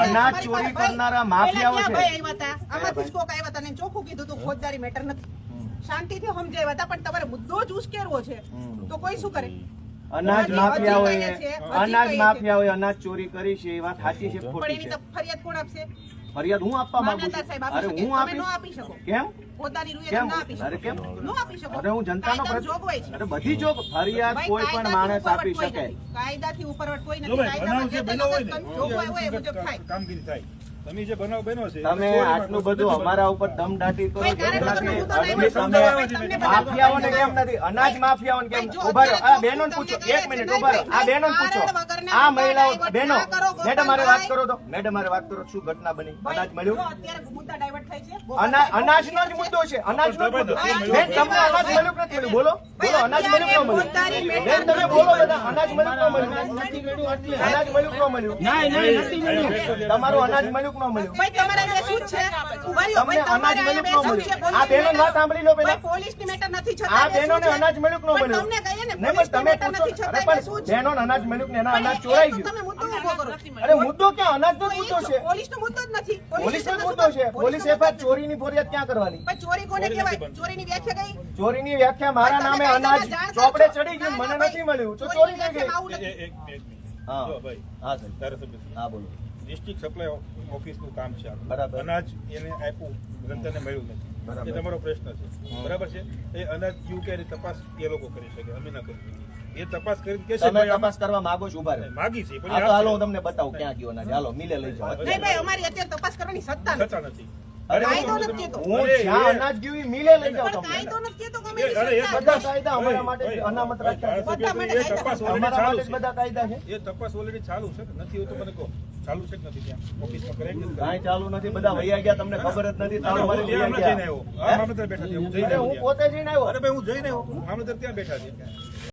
અનાજ ચોરી કરનારા માફિયાઓ છે. આમાંથી કોક આવ્યા હતા ને ચોખ્ખું કીધું તું ફોજદારી મેટર નથી, શાંતિથી સમજાવ્યા હતા, પણ તમારે મુદ્દો જ ઉશ્કેરવો છે તો કોઈ શું કરે? અનાજ માફિયાઓએ અનાજ ચોરી કરી છે, એ વાત સાચી છે પણ ખોટી એની છે? તો ફરિયાદ કોણ આપશે? ફરિયાદ હું આપવા માંગુ છું. અરે હું તમે ન આપીશ. આપી શકો, કેમ પોતાની રૂએ કેમ? ના આપી શકો. અરે કેમ? ન આપી શકો. અરે હું જનતાનો કાયદામાં જોગવાઈ છે. અરે બધી જો ફરિયાદ ભાઈ, કોઈ પણ માણસ આપી શકે. કાયદાથી ઉપરવટ કોઈ જો નથી. ભાઈ, બનાવ જે બન્યો હોય ને, જોગવાઈ હોય એ મુજબ થાય. કામગીરી થાય. તમે જે બનાવ બન્યો છે તમે આટલું બધું અમારા ઉપર દમદાટી કરો ભાઈ, છો, કારણ વગરનો એનાથી મુદ્દો નહીં તમે હોય. તમને માફિયાઓને કેમ નથી? અનાજ માફિયાઓને કેમ? ઉભા રહો. આ બહેનોને પૂછો, 1 મિનિટ ઉભા રહો. આ બહેનોને પૂછો, આ મહિલાઓ બહેનો, મેડમ મારે વાત કરો તો, મેડમ મારે વાત કરો. શું ઘટના બની? અનાજ મળ્યું? અત્યારે મુદ્દા ડાયવર્ટ થાય છે. અનાજનો જ મુદ્દો છે. અનાજનો જ મુદ્દો. બેન, તમને અનાજ મળ્યું કે નથી મળ્યું? બોલો બોલો, અનાજ મળ્યું કે ન મળ્યું? બેન, તમે બોલો બધા, અનાજ મળ્યું કે ન મળ્યું? અનાજ મળ્યું કે ન મળ્યું? તમારું અનાજ મળ્યું કે ન મળ્યું? ભાઈ, તમારા જે શું છે? ઉભા રહ્યો. તમને ભાઈ, અનાજ તમારે મળ્યું કે ન અહીંયા મળ્યું? પોલીસ આ બહેનોની વાત સાંભળી લો ભાઈ, પેલા. પોલીસની મેટર નથી છતાં આ શું બહેનોને છે? અનાજ મળ્યું કે ન પણ મળ્યું? તમને કહીએ ને, નહીં, પણ પોલીસની તમે મેટર પૂછો. નથી અરે છતાં પણ શું છે? બહેનોને અનાજ મળ્યું કે એના અનાજ પણ ચોરાઈ એ તો ગયું. તમે મુદ્દો ઊભો કરો. અરે મુદ્દો ક્યાં? અનાજનો જ મુદ્દો છે. પોલીસનો મુદ્દો જ નથી. પોલીસનો જ મુદ્દો છે. પોલીસ એફઆઈઆર ચોરીની ફરિયાદ ક્યાં કરવાની? પણ ચોરી કોને કહેવાય? ચોરીની વ્યાખ્યા કઈ? ચોરીની વ્યાખ્યા મારા નામે અનાજ ચોપડે ચડી ગયું, મને નથી મળ્યું તો ચોરી થઈ ગઈ. આવું નથી. હા જો ભાઈ, હા સર, ધારાસભ્ય હા બોલો. ડિસ્ટ્રિક્ટ સપ્લાય ઓફિસનું કામ છે આ. બરાબર. અનાજ એને આપ્યું, જનતાને મળ્યું નથી. બરાબર. એ તમારો પ્રશ્ન છે, બરાબર છે? એ અનાજ યુકે ની તપાસ એ લોકો કરી શકે, અમે ના કરી શકીએ. એ તપાસ કરી કે છે તમે ભાઈ આમાં તપાસ કરવા માંગો છો? ઉભા રહો. માગી છે, હા તો હાલો હું તમને બતાવું ક્યાં ગયો અનાજ. હાલો મિલે લઈ જાઓ. નહીં ભાઈ, અમારી અત્યારે તપાસ કરવાની સત્તા નથી. છતાં નથી. અરે કાયદો નથી કહેતો. હું જ્યાં અનાજ ગયું એ મિલે લઈ જાઓ પણ તમને. કાયદો નથી કહેતો કે અમે અરે, એની એ સત્તા બધા નથી. કાયદા અમારા માટે જ અનામત રાખ્યા છે. ધારાસભ્ય એ તપાસ already અમારા ચાલુ માટે જ છે. બધા કાયદા છે. એ તપાસ ઓલરેડી ચાલુ છે, નથી હોય તો મને કહો. ચાલુ છે કે નથી ત્યાં ઓફિસમાં કરાય કે કાંઈ ચાલુ નથી, બધા વૈયા ગયા, તમને ખબર જ નથી. તારો મારે હું વૈયા જઈને ગયા. આવ્યો. મામલતદાર બેઠા છે, હું જઈને અરે આવ્યો હું ત્યાં. પોતે જઈને આવ્યો. અરે ભાઈ, હું જઈને આવ્યો. મામલતદાર ત્યાં બેઠા છે.